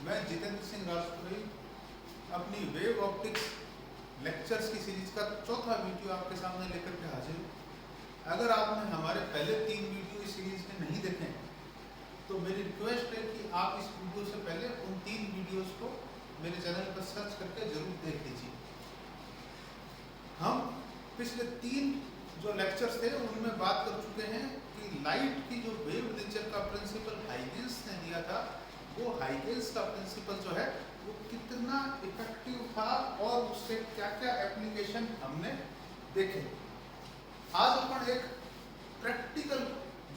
मैं जितेंद्र सिंह राजपुरी अपनी wave optics lectures की सीरीज का चौथा वीडियो आपके सामने लेकर के हाजिर हूँ। अगर आपने हमारे पहले 3 वीडियो इस सीरीज के नहीं देखे तो मेरी रिक्वेस्ट है कि आप इस वीडियो से पहले उन 3 वीडियोस को मेरे चैनल पर सर्च करके जरूर देख लीजिए। हम पिछले 3 जो लेक्चर्स थे उनमें बात कर चुके हैं कि लाइट की जो वेव नेचर का प्रिंसिपल हाइगेंस ने दिया था, वो हाइगेंस का प्रिंसिपल जो है वो कितना इफेक्टिव था और उससे क्या क्या एप्लीकेशन हमने देखे। आज अपन एक प्रैक्टिकल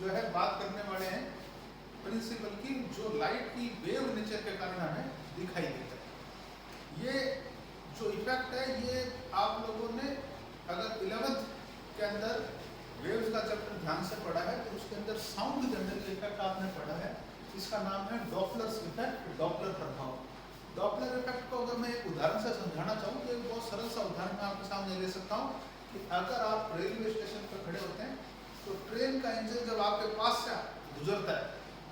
जो है बात करने वाले हैं प्रिंसिपल की, जो लाइट की वेव नेचर के कारण हमें दिखाई देता है। ये जो इफेक्ट है ये आप लोगों ने अगर 11th के अंदर वेव्स का चैप्टर ध्यान से पढ़ा है तो उसके अंदर साउंड जनरल इफेक्ट आपने पढ़ा है। इसका नाम है डॉपलर्स इफेक्ट, डॉपलर प्रभाव। डॉपलर इफेक्ट को अगर मैं एक उदाहरण से समझाना चाहूँ तो एक बहुत सरल सा उदाहरण मैं आपके सामने ले सकता हूँ कि अगर आप रेलवे स्टेशन पर खड़े होते हैं तो ट्रेन का इंजन जब आपके पास से गुजरता है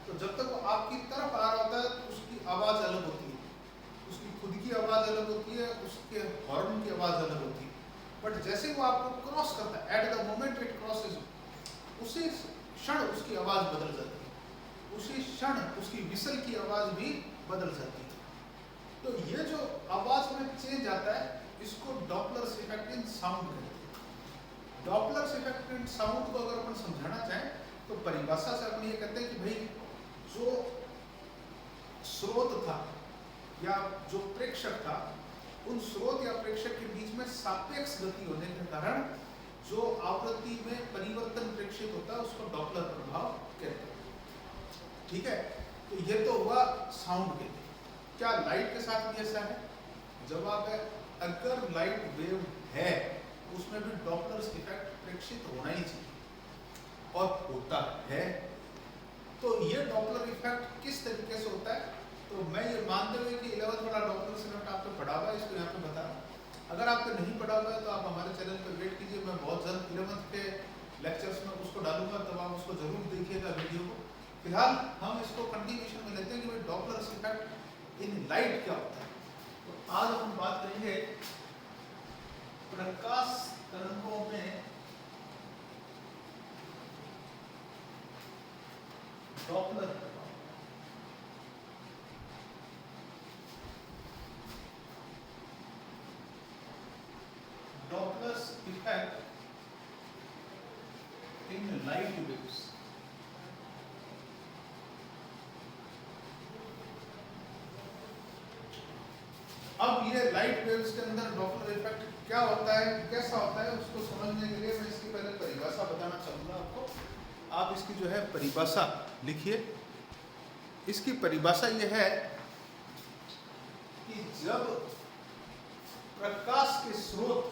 तो जब तक वो आपकी तरफ आ रहा होता है तो उसकी आवाज़ अलग होती है, उसकी खुद की आवाज़ अलग होती है, उसके हॉर्न की आवाज़ अलग होती है। बट जैसे वो आपको क्रॉस करता है, at the moment it crosses, उसी क्षण उसकी आवाज़ बदल जाती है, उसी क्षण उसकी विसल की आवाज़ भी बदल जाती है। तो ये जो आवाज़ में चेंज आता है इसको डॉपलर्स इफेक्ट इन साउंड कहते हैं। डॉपलर्स इफेक्ट इन साउंड को अगर अपन समझाना चाहें तो परिभाषा से अपन ये कहते हैं कि भाई जो स्रोत था या जो प्रेक्षक था, उन स्रोत या प्रेक्षक के बीच में सापेक्ष गति होने के कारण जो आवृत्ति में परिवर्तन प्रेक्षित होता है उसको डॉपलर प्रभाव कहते हैं। ठीक है, तो ये तो हुआ साउंड के लिए। क्या लाइट के साथ भी ऐसा है? जवाब है अगर लाइट वेव है उसमें भी डॉपलर्स इफेक्ट प्रेक्षित होना ही चाहिए और होता है। तो ये डॉपलर इफेक्ट किस तरीके से होता है, तो मैं ये मानते हुए कि 11th वाला डॉपलर इफेक्ट आपको पढ़ा हुआ है इसको यहाँ पे बता रहा हूँ। अगर आपको नहीं पढ़ा हुआ है तो आप हमारे चैनल पर वेट कीजिए, मैं बहुत जल्द 11th के लेक्चर्स में उसको डालूंगा, तब आप उसको जरूर देखिएगा वीडियो को। फिलहाल हम इसको कंटिन्यूएशन में लेते हैं कि भाई डॉपलर इफेक्ट इन लाइट क्या होता है। तो आज हम बात करेंगे प्रकाश तरंगों में डॉपलर प्रभाव। Doppler's effect in light waves. अब ये लाइट वेव्स के अंदर डॉपलर इफेक्ट क्या होता है, कैसा होता है, उसको समझने के लिए मैं इसकी पहले परिभाषा बताना चाहूँगा आपको। आप इसकी जो है परिभाषा लिखिए। इसकी परिभाषा यह है कि जब प्रकाश के स्रोत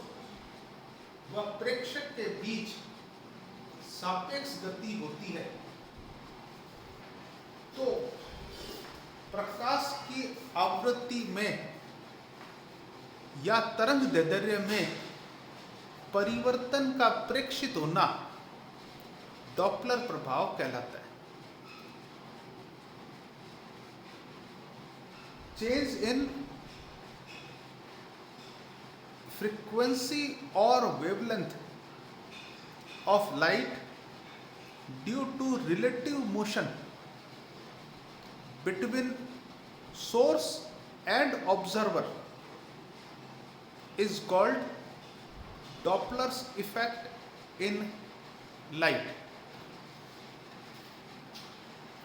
व प्रेक्षक के बीच सापेक्ष गति होती है तो प्रकाश की आवृत्ति में या तरंग दैर्ध्य में परिवर्तन का प्रेक्षित होना डॉपलर प्रभाव कहलाता है। चेंज इन फ्रीक्वेंसी और wavelength of light due to relative motion between source and observer is called Doppler's effect in light।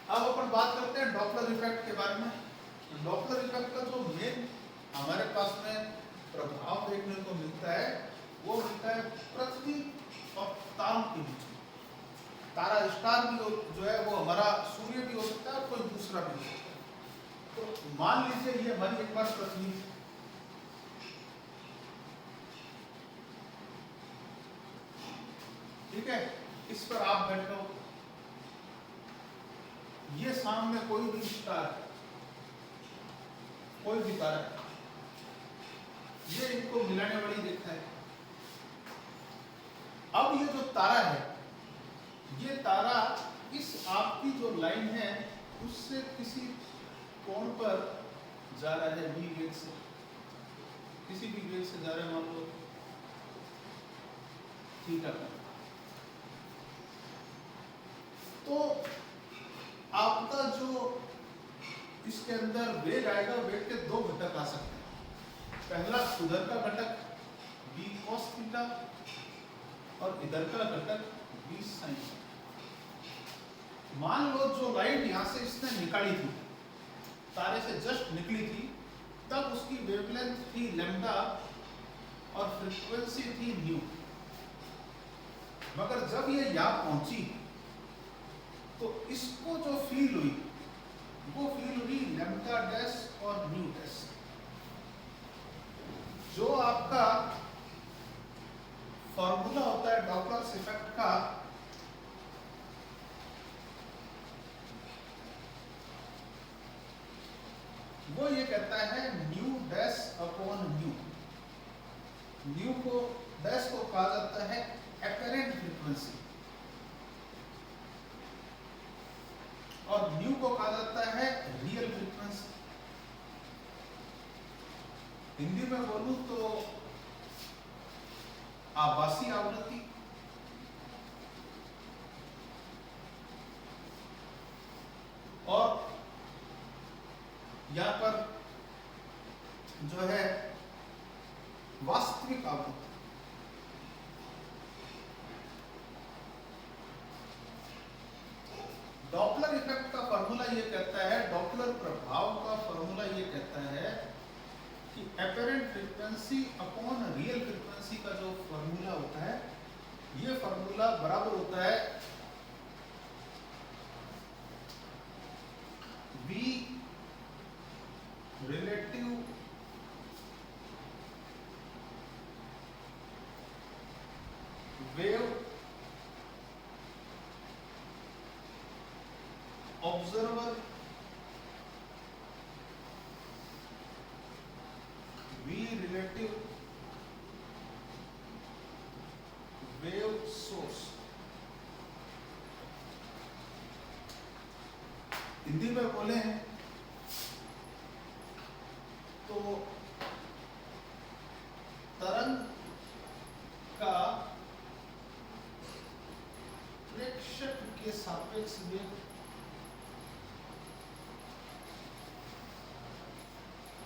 अब अपन बात करते हैं डॉपलर इफेक्ट के बारे में। डॉपलर इफेक्ट का जो मेन हमारे पास में प्रभाव देखने को मिलता है वो मिलता है पृथ्वी और तारों के बीच। तारा स्टार भी जो है वो हमारा सूर्य भी हो सकता है और कोई दूसरा भी हो सकता है। तो मान लीजिए ये हमारी एक बार पृथ्वी, ठीक है, इस पर आप बैठो, ये सामने कोई भी स्टार है, कोई भी तारा है, ये इनको मिलाने वाली रेखा है। अब ये जो तारा है, ये तारा इस आपकी जो लाइन है उससे किसी कोण पर जा रहा है v वेग से, किसी भी वेग से जा रहा है, मान लो थीटा पर, तो आपका जो इसके अंदर वेग आएगा, वेग के दो घटक आ सकते हैं। पहला उधर का घटक v cos थीटा और इधर का घटक v sin। मान लो जो लाइट यहां से इसने निकाली थी, तारे से जस्ट निकली थी, तब उसकी वेवलेंथ थी लैम्डा और फ्रीक्वेंसी थी न्यू। मगर जब ये यहां पहुंची तो इसको जो फील हुई वो फील हुई लैम्डा डैश और न्यू डैश। जो आपका फॉर्मूला होता है डॉपलर्स इफेक्ट का, वो ये कहता है new dash upon new. New को डैश को कहा जाता है एपरेंट फ्रीक्वेंसी और न्यू को कहा जाता है रियल फ्रीक्वेंसी। हिंदी में बोलूं तो आभासी आवृत्ति। और यहां पर जो है वास्तविक आवृत्ति। डॉपलर इफेक्ट का फॉर्मूला ये कहता है, डॉपलर प्रभाव का फॉर्मूला ये कहता है कि apparent frequency upon real frequency का जो फॉर्मूला होता है, ये फॉर्मूला बराबर होता है v relative wave observer v relative wave source. Hindi में बोले हैं तो तरंग का प्रेक्षक के सापेक्ष वेग,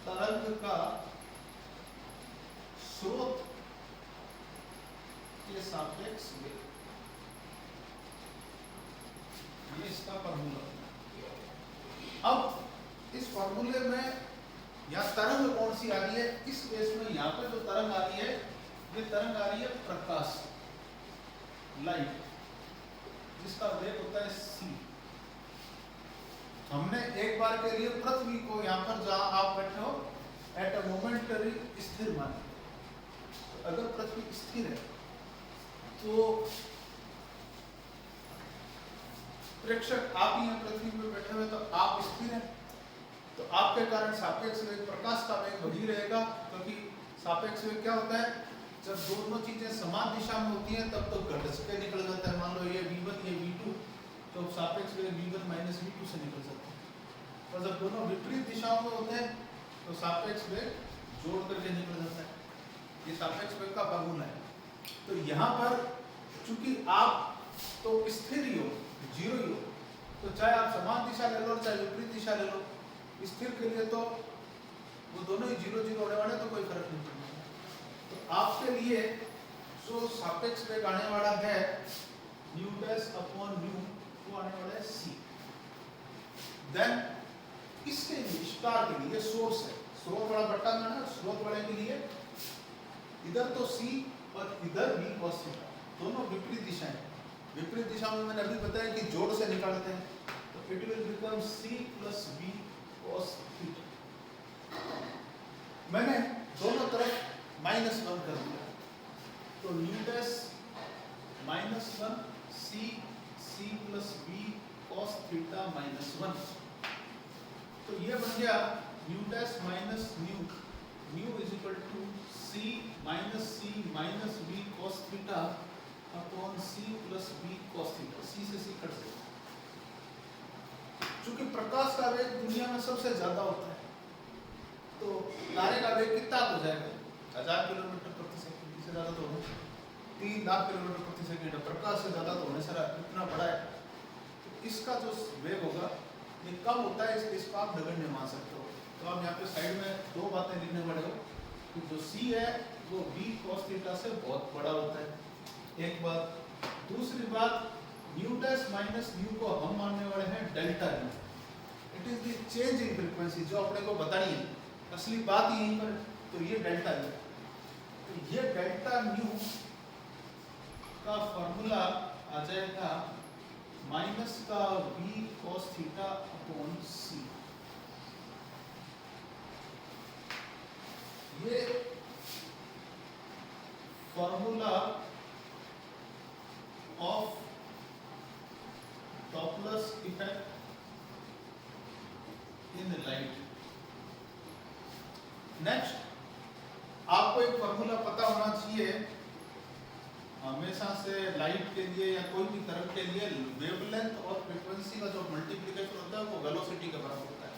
तरंग का स्रोत के सापेक्ष वेग, ये इसका फॉर्मूला। अब इस फॉर्मूले में यहाँ तरंग कौन सी आ रही है, इस केस में यहाँ पे जो तरंग आ रही है, ये तरंग आ रही है प्रकाश, लाइट, जिसका वेग होता है c। हमने एक बार के लिए पृथ्वी को यहाँ पर जहां आप बैठे हो एट अ मोमेंटरी स्थिर मान। अगर पृथ्वी स्थिर है तो प्रेक्षक आप ही हैं पृथ्वी पे बैठे हुए, तो आप स्थिर हैं, तो आपके कारण सापेक्ष वेग, प्रकाश का वेग वही रहेगा। क्योंकि सापेक्ष वेग क्या होता है, जब दोनों चीजें समान दिशा में होती हैं तब तो घटक के निकल जाता है। मान लो ये v1 ये v2, तो सापेक्ष वेग v1 माइनस v2 से निकल जाता है। और जब दोनों विपरीत दिशाओं में होते हैं तो सापेक्ष वेग जोड़ करके निकल जाता है। ये सापेक्ष वेग का फॉर्मूला है। तो यहाँ पर चूंकि आप तो स्थिर ही हो, जीरो ही हो, तो चाहे आप समान दिशा ले लो चाहे विपरीत दिशा ले लो, स्थिर के लिए तो वो दोनों ही जीरो जीरो होने वाले, तो कोई फर्क नहीं पड़ेगा। तो आपके लिए जो सापेक्ष वेग आने वाला है न्यू डैश अपॉन न्यू, वो आने वाला है c। देन इसके लिए स्टार के लिए सोर्स है, स्रोत वाला बट्टा में ना, स्रोत वाले के लिए इधर तो c और इधर v cos थीटा, दोनों विपरीत दिशाएं। विपरीत दिशा में मैंने अभी बताया कि जोड़ से निकालते हैं, तो it will become c plus v cos theta. मैंने दोनों तरफ -1 कर दिया, तो nu dash -1 c plus v cos theta -1। तो ये बन गया nu dash minus nu, nu is equal to c minus v cos theta upon c plus v cos theta. c से c कट जाएगा। चूंकि प्रकाश का वेग दुनिया में सबसे ज्यादा होता है, तारे का वेग कितना हो जाएगा? 1000 किलोमीटर प्रति सेकंड, इससे ज़्यादा तो होगा 3 लाख किलोमीटर प्रति सेकंड, प्रकाश से ज़्यादा तो होने सर इतना बड़ा है। तो इसका जो वेग होगा ये कम होता है, इसलिए इसको आप नगण्य मान सकते हो। तो आप यहाँ पे साइड में दो बातें लिखने पड़ेगा कि जो c है वो v cos थीटा से बहुत बड़ा होता है, एक बात। दूसरी बात, न्यू डैश माइनस न्यू को हम मानने वाले हैं delta nu, it is the change in frequency जो अपने को बतानी है, असली बात यहीं पर। तो ये डेल्टा न्यू, तो ये डेल्टा न्यू का फॉर्मूला आ जाएगा माइनस का v cos theta upon c। ये formula of Doppler's effect in light. Next, आपको एक फॉर्मूला पता होना चाहिए हमेशा से लाइट के लिए या कोई भी तरंग के लिए, वेवलेंथ और फ्रीक्वेंसी का जो मल्टीप्लिकेशन होता है वो वेलोसिटी के बराबर होता है।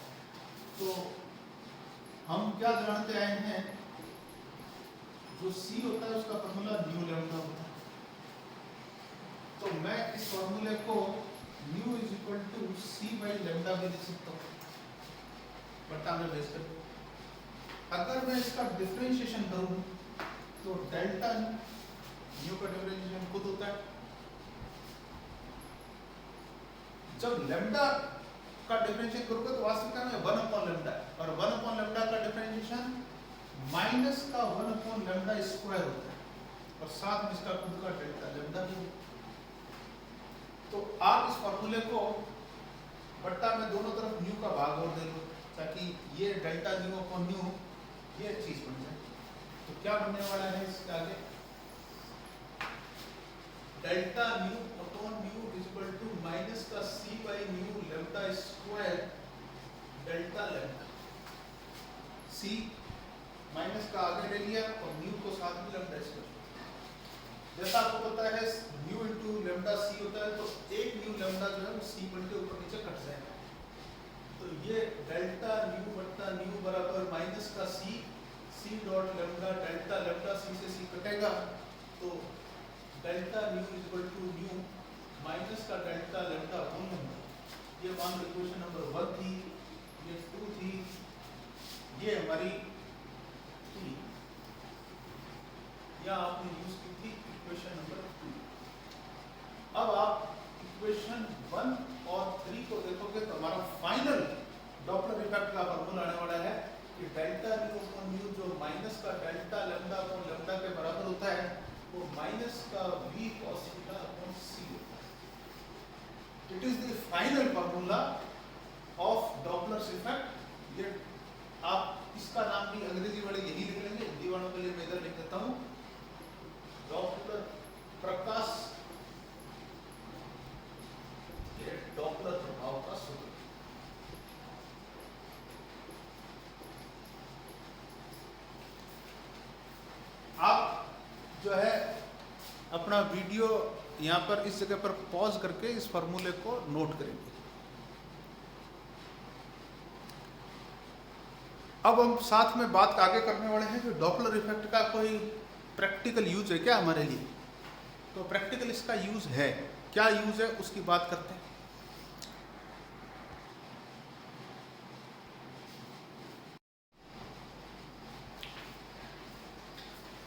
तो हम क्या जानते आए हैं, जो c होता है उसका फॉर्मूला न्यू लैम्डा होता है। तो मैं इस फॉर्मूले को nu is equal to c by lambda भी लिख सकता हूँ, बटा में बेस करके। अगर मैं इसका डिफरेंशिएशन करूँ तो डेल्टा न्यू का डिफरेंशिएशन खुद होता है। जब लैम्डा का डिफरेंशिएट करोगे तो वास्तविकता में 1 अपॉन लैम्डा, और 1 अपॉन लैम्डा का डिफरेंशिएशन माइनस का 1 अपॉन लैम्डा स्क्वायर होता है, और साथ में इसका खुद का डेल्टा लैम्डा भी। तो आप इस फॉर्मूले को बट्टा में दोनों तरफ न्यू का भाग और दे लो, ताकि ये डेल्टा न्यू अपॉन न्यू ये चीज बन जाए। तो क्या बनने वाला है इसके आगे, delta nu upon nu is equal to minus का c by nu lambda square delta lambda. c minus का आगे ले लिया और न्यू को साथ में लैम्डा स्क्वायर। जैसा आपको पता है न्यू इनटू लैम्डा c होता है, तो एक न्यू लैम्डा जो है वो c बन के ऊपर नीचे कट जाएगा। तो ये डेल्टा न्यू बट्टा न्यू बराबर माइनस का c dot lambda delta lambda c से c कटेगा, तो delta nu is equal to nu minus का डेल्टा लैम्डा अपॉन लैम्डा। ये मान लो इक्वेशन नंबर 1 थी, ये 2 थी, ये हमारी 3, या आपने यूज की थी इक्वेशन नंबर 2। अब आप इक्वेशन 1 और 3 को देखोगे तो हमारा फाइनल डॉपलर इफेक्ट का फॉर्मूला आने वाला है कि डेल्टा न्यू अपॉन न्यू जो माइनस का डेल्टा लैम्डा अपॉन लैम्डा के बराबर होता है, वो माइनस का v cos theta upon c होता है। It is the final formula of Doppler's effect. ये आप इसका नाम भी अंग्रेजी वाले यही लिख लेंगे, हिंदी वालों के लिए मैं इधर लिख देता हूँ, डॉपलर प्रकाश ये डॉपलर प्रभाव का सूत्र। आप जो है अपना वीडियो यहाँ पर इस जगह पर पॉज करके इस फॉर्मूले को नोट करेंगे। अब हम साथ में बात आगे करने वाले हैं कि डॉपलर इफेक्ट का कोई प्रैक्टिकल यूज है क्या हमारे लिए। तो प्रैक्टिकल इसका यूज है, क्या यूज है उसकी बात करते हैं।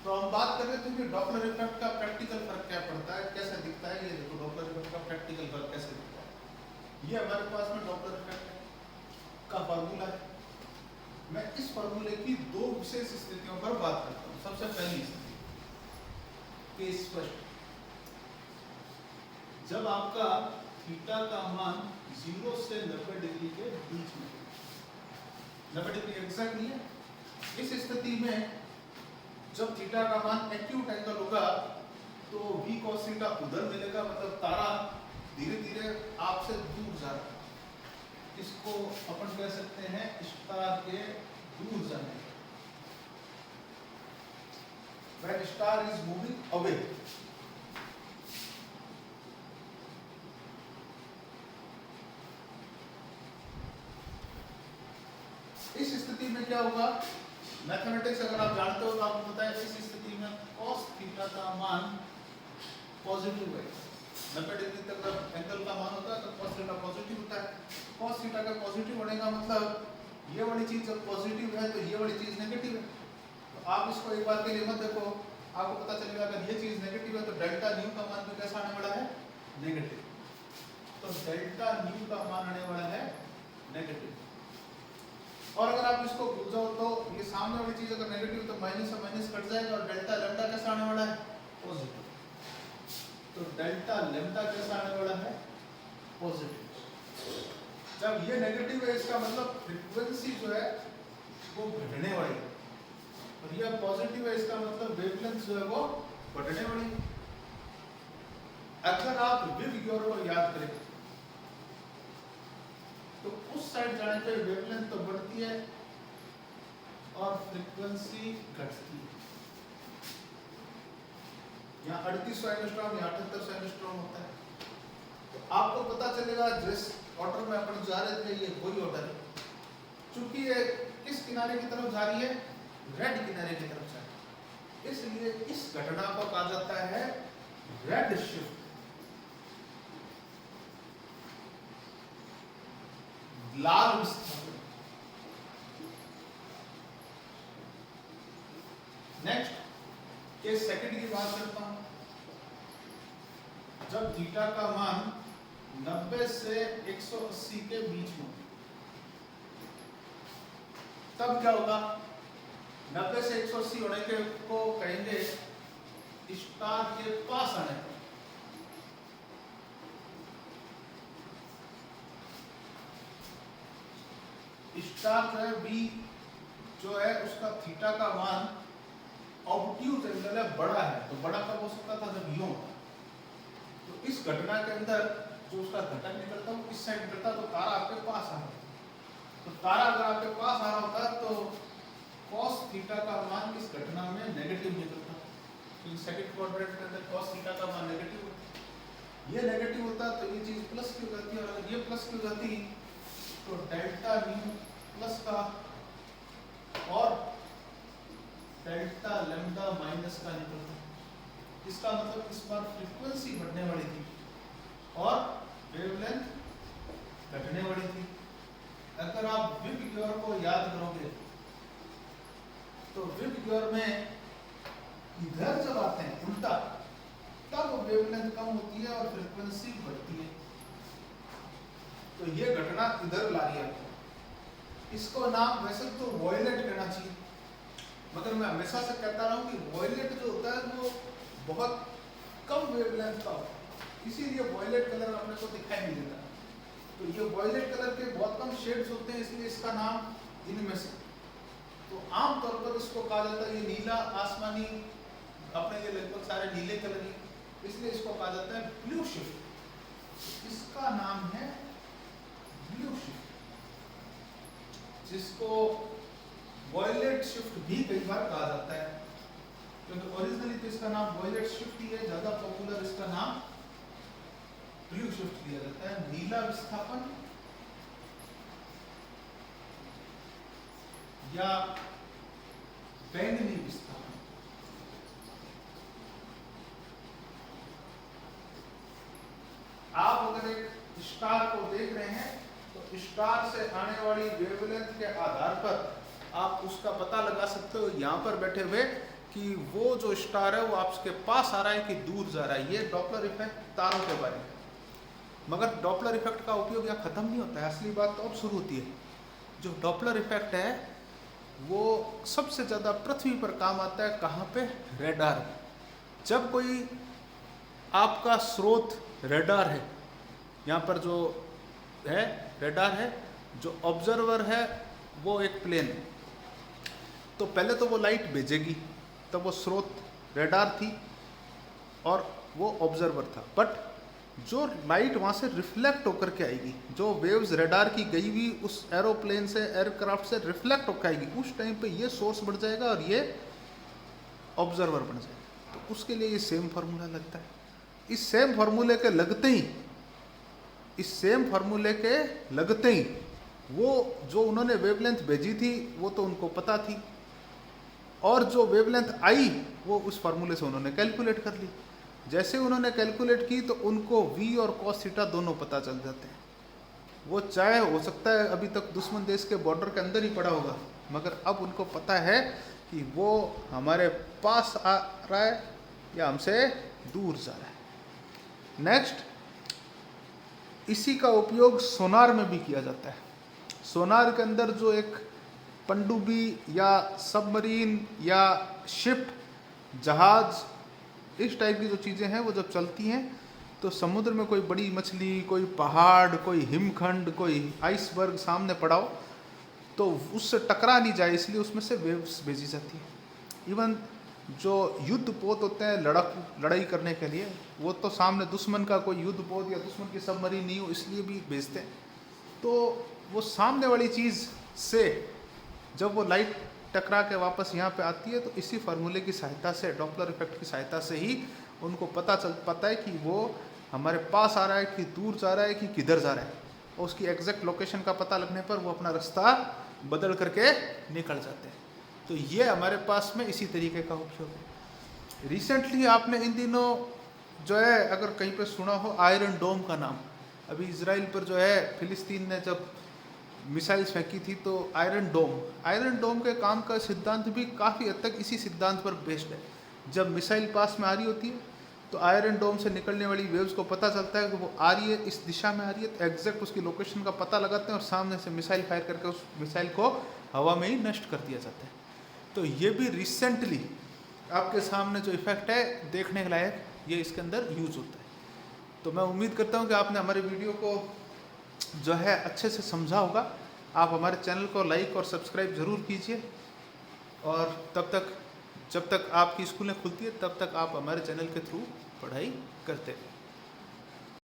तो हम बात कर रहे थे कि डॉपलर इफेक्ट का प्रैक्टिकल फर्क क्या पड़ता है, कैसे दिखता है। ये देखो डॉपलर इफेक्ट का प्रैक्टिकल फर्क कैसे दिखता है। ये हमारे पास में डॉपलर इफेक्ट का फार्मूला है। मैं इस फार्मूले की दो विशेष स्थितियों पर बात करता हूँ। सबसे पहली स्थिति, केस फर्स्ट, जब आपका थीटा का मान 0 से 90 डिग्री के बीच में, 90 डिग्री एग्जैक्ट नहीं है, इस स्थिति में जब थीटा का मान एक्यूट एंगल होगा तो v cos थीटा उधर मिलेगा, मतलब तारा धीरे धीरे आपसे दूर जा रहा है। इसको अपन कह सकते हैं स्टार के दूर जाने। When star is moving away, इस स्थिति में क्या होगा, मैथमेटिक्स अगर आप जानते हो तो आपको पता है इस स्थिति में cos थीटा का मान पॉजिटिव है। 90 डिग्री तक जब एंगल का मान होता है तो cos थीटा पॉजिटिव होता है। cos थीटा का पॉजिटिव होने का मतलब ये वाली चीज जब पॉजिटिव है तो ये वाली चीज नेगेटिव है। तो आप इसको एक बार के लिए मत देखो, आपको पता चलेगा अगर ये चीज नेगेटिव है तो डेल्टा न्यू का मान भी कैसा आने वाला है, नेगेटिव। तो डेल्टा न्यू का मान आने वाला है नेगेटिव। और अगर आप इसको भूल जाओ तो ये सामने वाली चीज अगर नेगेटिव तो माइनस से माइनस कट जाएगा और डेल्टा लैम्डा कैसा आने वाला है, पॉजिटिव। तो डेल्टा लैम्डा कैसा आने वाला है, पॉजिटिव। जब ये नेगेटिव है इसका मतलब फ्रीक्वेंसी जो है वो घटने वाली है, और ये पॉजिटिव है इसका मतलब वेवलेंथ जो है वो बढ़ने वाली है। अगर आप विव गियर को याद करें तो उस साइड जाने पे वेवलेंथ तो बढ़ती है और फ्रीक्वेंसी घटती है। यहाँ 3800 एंगस्ट्रॉम या 7800 एंगस्ट्रॉम होता है। तो आपको पता चलेगा जिस ऑर्डर में अपन जा रहे थे ये वही ऑर्डर है। चूंकि ये किस किनारे की तरफ जा रही है, रेड किनारे की तरफ जा रही है, इसलिए इस घटना को कहा जाता है रेड शिफ्ट। लाल विस्थापन। नेक्स्ट केस सेकंड की बात करता हूं। जब थीटा का मान 90 से 180 के बीच में, तब क्या होगा, 90 से 180 होने के को कहेंगे स्टार के पास आने का। स्टार जो है बी जो है उसका थीटा का मान ऑब्ट्यूज एंगल है, बड़ा है। तो बड़ा कब हो सकता था, जब यूं। तो इस घटना के अंदर जो उसका घटक निकलता है इस साइड निकलता, तो तारा आपके पास आ रहा है। तो तारा अगर आपके पास आ रहा होता तो cos थीटा का मान इस घटना में नेगेटिव निकलता। तो इस सेकंड क्वाड्रेंट के अंदर cos थीटा का मान नेगेटिव होता। ये नेगेटिव होता तो ये चीज प्लस की हो जाती, और अगर ये प्लस की हो जाती तो डेल्टा न्यू प्लस का और डेल्टा लैम्डा माइनस का निकलता। इसका मतलब इस बार फ्रीक्वेंसी बढ़ने वाली थी और वेवलेंथ घटने वाली थी। अगर आप विब गियर को याद करोगे तो विब गियर में इधर जब आते हैं उल्टा, तब वेवलेंथ कम होती है और फ्रीक्वेंसी बढ़ती है। तो ये घटना इधर ला रही है। इसको नाम वैसे तो वॉयलेट कहना चाहिए, मगर मैं हमेशा से कहता रहा हूँ कि वॉयलेट जो होता है वो बहुत कम वेवलेंथ का होता है, इसीलिए वॉयलेट कलर अपने को दिखाई नहीं देता। तो ये वॉयलेट कलर के बहुत कम शेड्स होते हैं, इसलिए इसका नाम इनमें से। तो आमतौर पर इसको कहा जाता है ये नीला आसमानी, अपने ये लगभग सारे नीले कलर ही, इसलिए इसको कहा जाता है ब्लू शिफ्ट। इसका नाम है ब्लू शिफ्ट, जिसको वॉयलेट शिफ्ट भी कई बार कहा जाता है, क्योंकि ओरिजिनली तो इसका नाम वॉयलेट शिफ्ट ही है, ज्यादा पॉपुलर इसका नाम ब्लू शिफ्ट दिया जाता है। नीला विस्थापन या बैंगनी विस्थापन। आप अगर एक स्टार को देख रहे हैं तो स्टार से आने वाली वेवलेंथ के आधार पर आप उसका पता लगा सकते हो यहाँ पर बैठे हुए कि वो जो स्टार है वो आपके पास आ रहा है कि दूर जा रहा है। ये डॉपलर इफेक्ट तारों के बारे में। मगर डॉपलर इफेक्ट का उपयोग यहाँ खत्म नहीं होता है, असली बात तो अब शुरू होती है। जो डॉपलर इफेक्ट है वो सबसे ज़्यादा पृथ्वी पर काम आता है, कहाँ पे, रेडार। जब कोई आपका स्रोत रेडार है, यहाँ पर जो है रेडार है, जो ऑब्जर्वर है वो एक प्लेन है, तो पहले तो वो लाइट भेजेगी, तब वो स्रोत रेडार थी और वो ऑब्जर्वर था। बट जो लाइट वहाँ से रिफ्लेक्ट होकर के आएगी, जो वेव्स रेडार की गई हुई उस एरोप्लेन से, एयरक्राफ्ट से रिफ्लेक्ट होकर आएगी, उस टाइम पे ये सोर्स बढ़ जाएगा और ये ऑब्जर्वर बन जाएगा। तो उसके लिए ये सेम फार्मूला लगता है। इस सेम फार्मूले के लगते ही, इस सेम फार्मूले के लगते ही वो जो उन्होंने वेवलेंथ भेजी थी वो तो उनको पता थी, और जो वेवलेंथ आई वो उस फार्मूले से उन्होंने कैलकुलेट कर ली। जैसे उन्होंने कैलकुलेट की तो उनको v और cos थीटा दोनों पता चल जाते हैं। वो चाहे हो सकता है अभी तक दुश्मन देश के बॉर्डर के अंदर ही पड़ा होगा, मगर अब उनको पता है कि वो हमारे पास आ रहा है या हमसे दूर जा रहा है। नेक्स्ट, इसी का उपयोग सोनार में भी किया जाता है। सोनार के अंदर जो एक पनडुब्बी या सबमरीन या शिप, जहाज, इस टाइप की जो चीज़ें हैं वो जब चलती हैं तो समुद्र में कोई बड़ी मछली, कोई पहाड़, कोई हिमखंड, कोई आइसबर्ग सामने पड़ा हो तो उससे टकरा नहीं जाए इसलिए उसमें से वेव्स भेजी जाती है। इवन जो युद्ध पोत होते हैं लड़ाई करने के लिए, वो तो सामने दुश्मन का कोई युद्ध पोत या दुश्मन की सबमरीन नहीं हो इसलिए भी भेजते हैं। तो वो सामने वाली चीज़ से जब वो लाइट टकरा के वापस यहाँ पे आती है तो इसी फार्मूले की सहायता से, डॉपलर इफेक्ट की सहायता से ही उनको पता चल पाता है कि वो हमारे पास आ रहा है कि दूर जा रहा है कि किधर जा रहा है। और उसकी एग्जैक्ट लोकेशन का पता लगने पर वो अपना रास्ता बदल करके निकल जाते हैं। तो ये हमारे पास में इसी तरीके का उपयोग है। रिसेंटली आपने इन दिनों जो है अगर कहीं पे सुना हो आयरन डोम का नाम, अभी इजराइल पर जो है फिलिस्तीन ने जब मिसाइल्स फेंकी थी तो आयरन डोम के काम का सिद्धांत भी काफ़ी हद तक इसी सिद्धांत पर बेस्ड है। जब मिसाइल पास में आ रही होती है तो आयरन डोम से निकलने वाली वेव्स को पता चलता है कि वो आ रही है, इस दिशा में आ रही है, तो एग्जैक्ट उसकी लोकेशन का पता लगाते हैं और सामने से मिसाइल फायर करके उस मिसाइल को हवा में ही नष्ट कर दिया जाता है। तो ये भी रिसेंटली आपके सामने जो इफेक्ट है देखने के लायक, ये इसके अंदर यूज होता है। तो मैं उम्मीद करता हूँ कि आपने हमारे वीडियो को जो है अच्छे से समझा होगा। आप हमारे चैनल को लाइक और सब्सक्राइब ज़रूर कीजिए, और तब तक जब तक आपकी स्कूलें खुलती है तब तक आप हमारे चैनल के थ्रू पढ़ाई करते रहें।